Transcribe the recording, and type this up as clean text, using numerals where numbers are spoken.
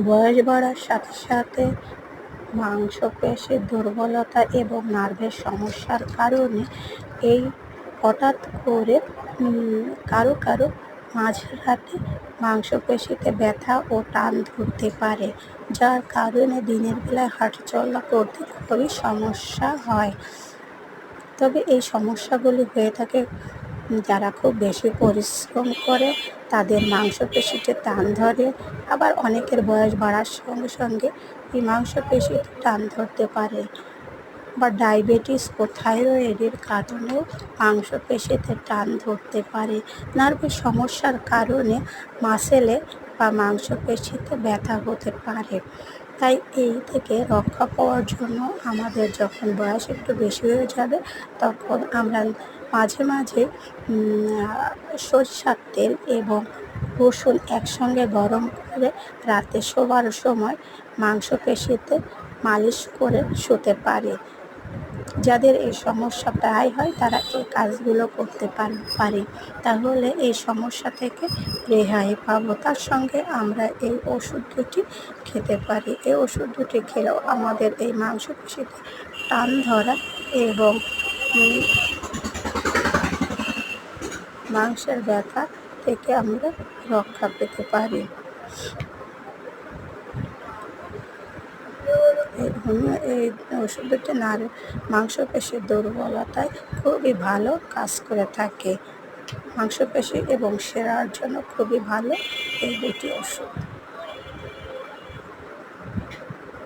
বয়স বাড়ার সাথে সাথে মাংসপেশির দুর্বলতা এবং নার্ভের সমস্যার কারণে এই হঠাৎ করে কারো কারো মাঝরাতে মাংসপেশিতে ব্যথা ও টান ধরতে পারে, যার কারণে দিনের বেলায় হাঁটাচলা করতে খুবই সমস্যা হয়। তবে এই সমস্যাগুলি হয়ে থাকে যারা খুব বেশি পরিশ্রম করে, তাদের মাংসপেশিতে টান ধরে। আবার অনেকের বয়স বাড়ার সঙ্গে সঙ্গে এই মাংসপেশিতে টান ধরতে পারে। বা ডায়াবেটিস ও থাইরয়েডের কারণেও মাংসপেশিতে টান ধরতে পারে। নার্ভের সমস্যার কারণে মাসেলে বা মাংসপেশিতে ব্যথা হতে পারে। তাই এই থেকে রক্ষা পাওয়ার জন্য আমাদের যখন বয়স একটু বেশি হয়ে যাবে, তখন আমরা মাঝে মাঝে সরিষার তেল এবং রসুন একসঙ্গে গরম করে রাতে শোবার সময় মাংসপেশিতে মালিশ করে শুতে পারে। যাদের এই সমস্যা প্রায় হয় তারা এই কাজগুলো করতে পারে, তাহলে এই সমস্যা থেকে রেহাই পাবো। তার সঙ্গে আমরা এই ওষুধ দুটি খেতে পারি। এই ওষুধ দুটি খেলেও আমাদের এই মাংসপেশিতে টান ধরা এবং মাংসের ব্যথা থেকে আমরা রক্ষা পেতে পারি। এই ওষুধ দুটি মাংসপেশির দুর্বলতায় খুবই ভালো কাজ করে থাকে। মাংসপেশি এবং শিরার জন্য খুবই ভালো এই দুটি ওষুধ।